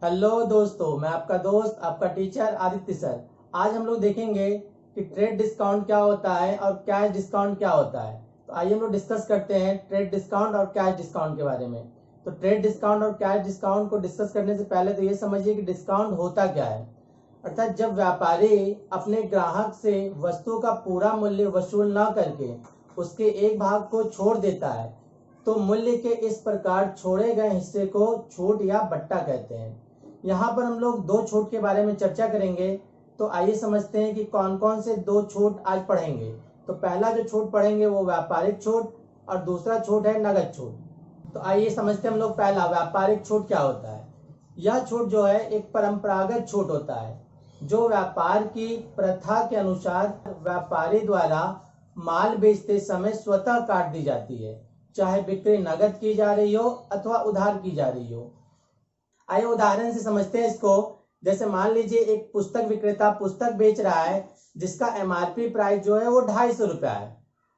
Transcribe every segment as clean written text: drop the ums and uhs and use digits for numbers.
Hello दोस्तों, मैं आपका दोस्त आपका टीचर आदित्य सर। आज हम लोग देखेंगे कि ट्रेड डिस्काउंट क्या होता है और कैश डिस्काउंट क्या होता है। तो आइए हम लोग डिस्कस करते हैं ट्रेड डिस्काउंट और कैश डिस्काउंट के बारे में। तो ट्रेड डिस्काउंट और कैश डिस्काउंट को डिस्कस करने से पहले तो ये समझिए कि डिस्काउंट होता क्या है। अर्थात जब व्यापारी अपने ग्राहक से वस्तु का पूरा मूल्य वसूल न करके उसके एक भाग को छोड़ देता है तो मूल्य के इस प्रकार छोड़े गए हिस्से को छूट या बट्टा कहते हैं। यहाँ पर हम लोग दो छूट के बारे में चर्चा करेंगे। तो आइए समझते हैं कि कौन कौन से दो छूट आज पढ़ेंगे। तो पहला जो छूट पढ़ेंगे वो व्यापारिक छूट और दूसरा छूट है नगद छूट। तो आइए समझते हैं हम लोग पहला व्यापारिक छूट क्या होता है। यह छूट जो है एक परंपरागत छूट होता है जो व्यापार की प्रथा के अनुसार व्यापारी द्वारा माल बेचते समय स्वतः काट दी जाती है, चाहे बिक्री नगद की जा रही हो अथवा उधार की जा रही हो। आइए उदाहरण से समझते हैं इसको। जैसे मान लीजिए एक पुस्तक विक्रेता पुस्तक बेच रहा है जिसका एमआरपी प्राइस जो है वो 250 रुपया है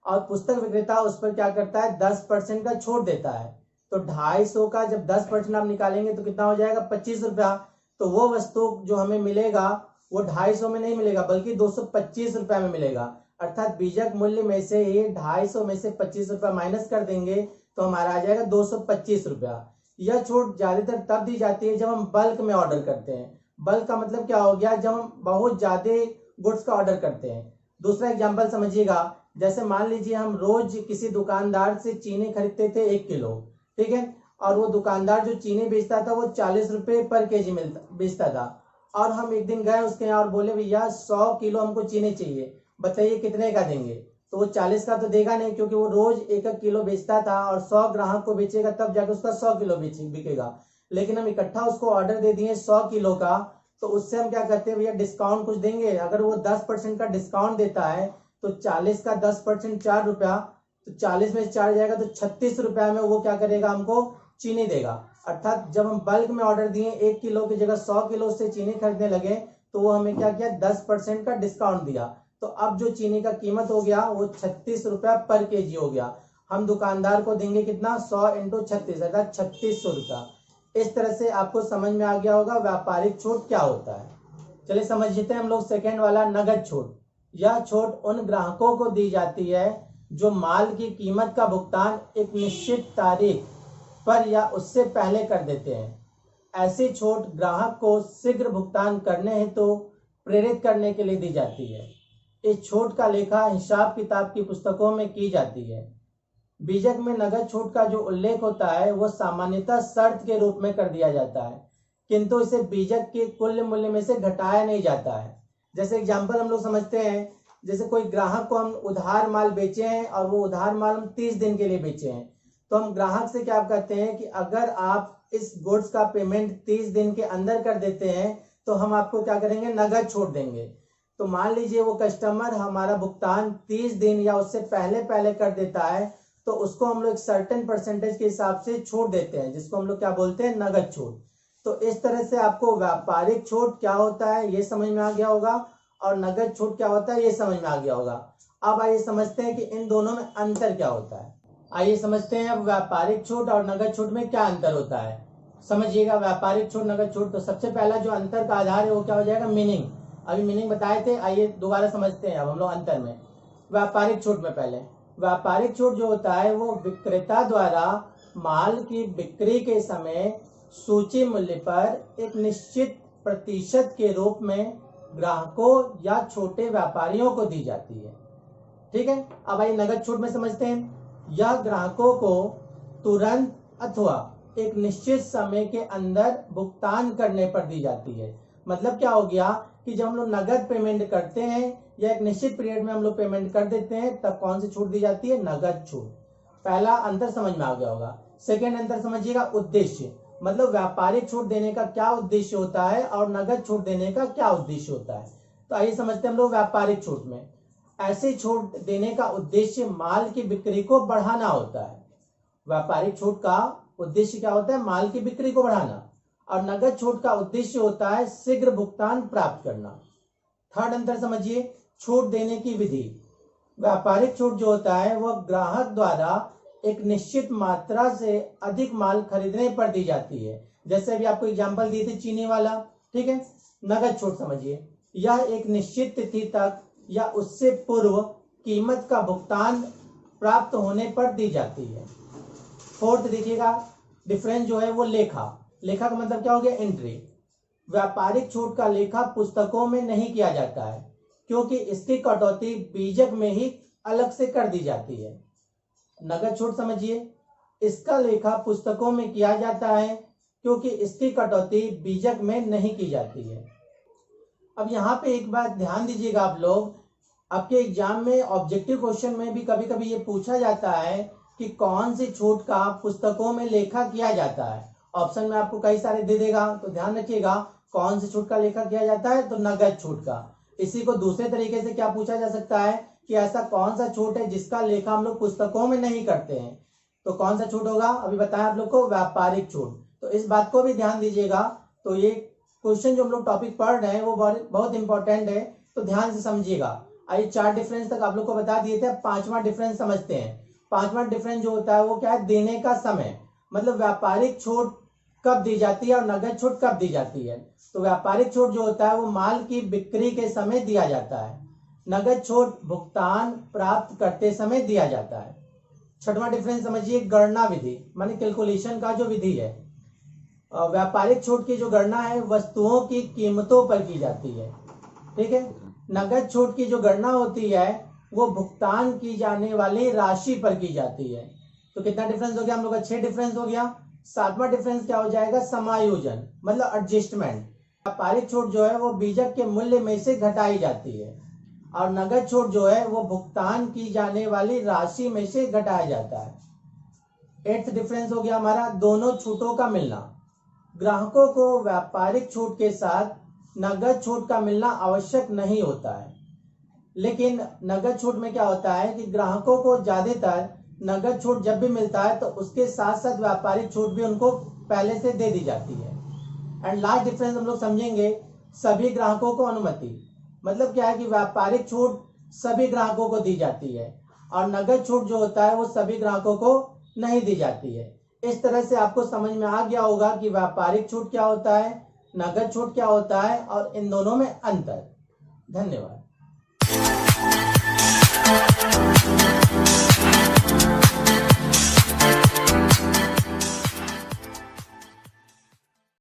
और पुस्तक विक्रेता उस पर क्या करता है 10% का छूट देता है। तो 250 का जब 10% आप निकालेंगे तो कितना हो जाएगा 25 रुपया। तो वो वस्तु जो हमें मिलेगा वो 250 में नहीं मिलेगा बल्कि 225 रुपया में मिलेगा। अर्थात बीजक मूल्य में से ये 250 में से 25 रुपया माइनस कर देंगे तो हमारा आ जाएगा 225 रुपया। यह छूट ज्यादातर तब दी जाती है जब हम बल्क में ऑर्डर करते हैं। बल्क का मतलब क्या हो गया, जब हम बहुत ज्यादा गुड्स का ऑर्डर करते हैं। दूसरा एग्जांपल समझिएगा। जैसे मान लीजिए हम रोज किसी दुकानदार से चीनी खरीदते थे 1 किलो, ठीक है, और वो दुकानदार जो चीनी बेचता था वो 40 रुपए पर केजी बेचता था। और हम एक दिन गए उसके यहाँ और बोले भैया 100 किलो हमको चीनी चाहिए, बताइए कितने का देंगे। तो वो 40 का तो देगा नहीं क्योंकि वो रोज 1 किलो बेचता था और 100 ग्राहक को बेचेगा तब जाकर उसका 100 किलो बिकेगा। लेकिन हम इकट्ठा उसको ऑर्डर दे दिए 100 किलो का, तो उससे हम क्या करते हैं भैया डिस्काउंट कुछ देंगे। अगर वो 10% का डिस्काउंट देता है तो 40 का 10% 4 रुपया, तो 40 में 4 जाएगा तो 36 रुपया में वो क्या करेगा हमको चीनी देगा। अर्थात जब हम बल्क में ऑर्डर दिए 1 किलो की जगह 100 किलो से चीनी खरीदने लगे तो वो हमें क्या किया 10% का डिस्काउंट दिया। तो अब जो चीनी का कीमत हो गया वो 36 रुपया पर केजी हो गया। हम दुकानदार को देंगे कितना 100 इंटू 36 अर्थात 3600 रुपया। इस तरह से आपको समझ में आ गया होगा व्यापारिक छूट क्या होता है। चलिए समझ लेते हैं हम लोग सेकेंड वाला नगद छूट। यह छूट उन ग्राहकों को दी जाती है जो माल की कीमत का भुगतान एक निश्चित तारीख पर या उससे पहले कर देते हैं। ऐसी छूट ग्राहक को शीघ्र भुगतान करने हेतु प्रेरित करने के लिए दी जाती है। इस छूट का लेखा हिसाब किताब की पुस्तकों में की जाती है। बीजक में नगद छूट का जो उल्लेख होता है वो सामान्यतः शर्त के रूप में कर दिया जाता है, किंतु इसे बीजक के कुल मूल्य में से घटाया नहीं जाता है। जैसे एग्जांपल हम लोग समझते हैं, जैसे कोई ग्राहक को हम उधार माल बेचे हैं और वो उधार माल हम 30 दिन के लिए बेचे हैं, तो हम ग्राहक से क्या कहते हैं कि अगर आप इस गुड्स का पेमेंट 30 दिन के अंदर कर देते हैं तो हम आपको क्या करेंगे नगद छूट देंगे। तो मान लीजिए वो कस्टमर हमारा भुगतान 30 दिन या उससे पहले पहले कर देता है तो उसको हम लोग सर्टेन परसेंटेज के हिसाब से छूट देते हैं जिसको हम लोग क्या बोलते हैं नगद छूट। तो इस तरह से आपको व्यापारिक छूट क्या होता है ये समझ में आ गया होगा और नगद छूट क्या होता है ये समझ में आ गया होगा। अब आइए समझते हैं कि इन दोनों में अंतर क्या होता है। आइए समझते हैं अब व्यापारिक छूट और नगद छूट में क्या अंतर होता है। समझिएगा व्यापारिक छूट नगद छूट। तो सबसे पहला जो अंतर का आधार है वो क्या हो जाएगा मीनिंग। अभी मीनिंग बताए थे, आइए दोबारा समझते हैं अब हम लोग अंतर में। व्यापारिक छूट में पहले व्यापारिक छूट जो होता है वो विक्रेता द्वारा माल की बिक्री के समय सूची मूल्य पर एक निश्चित प्रतिशत के रूप में ग्राहकों या छोटे व्यापारियों को दी जाती है। ठीक है, अब आइए नगद छूट में समझते हैं। यह ग्राहकों को तुरंत अथवा एक निश्चित समय के अंदर भुगतान करने पर दी जाती है। मतलब क्या हो गया कि जब हम लोग नगद पेमेंट करते हैं या एक निश्चित पीरियड में हम लोग पेमेंट कर देते हैं तब कौन सी छूट दी जाती है नगद छूट। पहला अंतर समझ में आ गया होगा। सेकेंड अंतर समझिएगा उद्देश्य, मतलब व्यापारिक छूट देने का क्या उद्देश्य होता है और नगद छूट देने का क्या उद्देश्य होता है। तो आइए समझते हैं हम लोग व्यापारिक छूट में। ऐसी छूट देने का उद्देश्य माल की बिक्री को बढ़ाना होता है। व्यापारिक छूट का उद्देश्य क्या होता है माल की बिक्री को बढ़ाना और नगद छूट का उद्देश्य होता है शीघ्र भुगतान प्राप्त करना। थर्ड अंतर समझिए छूट देने की विधि। व्यापारिक छूट जो होता है वह ग्राहक द्वारा एक निश्चित मात्रा से अधिक माल खरीदने पर दी जाती है। जैसे अभी आपको एग्जांपल दिए थे चीनी वाला, ठीक है। नगद छूट समझिए, यह एक निश्चित तिथि तक या उससे पूर्व कीमत का भुगतान प्राप्त होने पर दी जाती है। फोर्थ देखिएगा डिफरेंस जो है वो लेखा। लेखा का मतलब क्या हो गया? एंट्री। व्यापारिक छूट का लेखा पुस्तकों में नहीं किया जाता है क्योंकि इसकी कटौती बीजक में ही अलग से कर दी जाती है। नगद छूट समझिए, इसका लेखा पुस्तकों में किया जाता है क्योंकि इसकी कटौती बीजक में नहीं की जाती है। अब यहाँ पे एक बात ध्यान दीजिएगा आप लोग, आपके एग्जाम में ऑब्जेक्टिव क्वेश्चन में भी कभी कभी ये पूछा जाता है कि कौन सी छूट का पुस्तकों में लेखा किया जाता है। ऑप्शन में आपको कई सारे दे देगा, तो ध्यान रखिएगा कौन सी छूट का लेखा किया जाता है, तो नगद छूट का। इसी को दूसरे तरीके से क्या पूछा जा सकता है कि ऐसा कौन सा छूट है जिसका लेखा हम लोग पुस्तकों में नहीं करते हैं, तो कौन सा छूट होगा? अभी बताया आप लोग को, व्यापारिक छूट। तो इस बात को भी ध्यान दीजिएगा। तो ये क्वेश्चन जो हम लोग टॉपिक पढ़ रहे हैं वो बहुत इंपॉर्टेंट है, तो ध्यान से समझिएगा। आइए 4 डिफरेंस तक आप लोग को बता दिए थे, 5वां डिफरेंस समझते हैं। 5वां डिफरेंस जो होता है वो क्या है? देने का समय। मतलब व्यापारिक छूट कब दी जाती है और नगद छूट कब दी जाती है। तो व्यापारिक छूट जो होता है वो माल की बिक्री के समय दिया जाता है। नगद छूट भुगतान प्राप्त करते समय दिया जाता है। 6वां डिफरेंस समझिए, गणना विधि, माने कैलकुलेशन का जो विधि है। व्यापारिक छूट की जो गणना है वस्तुओं की कीमतों पर की जाती है, ठीक है। नगद छूट की जो गणना होती है वो भुगतान की जाने वाली राशि पर की जाती है। तो कितना डिफरेंस हो गया हम लोग का? 6 डिफरेंस हो गया। 7वां डिफरेंस क्या हो जाएगा? समायोजन, मतलब एडजस्टमेंट। व्यापारिक छूट जो है वो बीजक के मूल्य में से घटाई जाती है और नगद छूट जो है वो भुगतान की जाने वाली राशि में से घटाया जाता है। 8th डिफरेंस हो गया हमारा दोनों छूटों का मिलना। ग्राहकों को व्यापारिक छूट के साथ नगद छूट का मिलना आवश्यक नहीं होता है, लेकिन नगद छूट में क्या होता है कि ग्राहकों को ज्यादातर नगद छूट जब भी मिलता है तो उसके साथ साथ व्यापारिक छूट भी उनको पहले से दे दी जाती है। एंड लास्ट डिफरेंस हम लोग समझेंगे, सभी ग्राहकों को अनुमति। मतलब क्या है कि व्यापारिक छूट सभी ग्राहकों को दी जाती है और नगद छूट जो होता है वो सभी ग्राहकों को नहीं दी जाती है। इस तरह से आपको समझ में आ गया होगा कि व्यापारिक छूट क्या होता है, नगद छूट क्या होता है और इन दोनों में अंतर। धन्यवाद।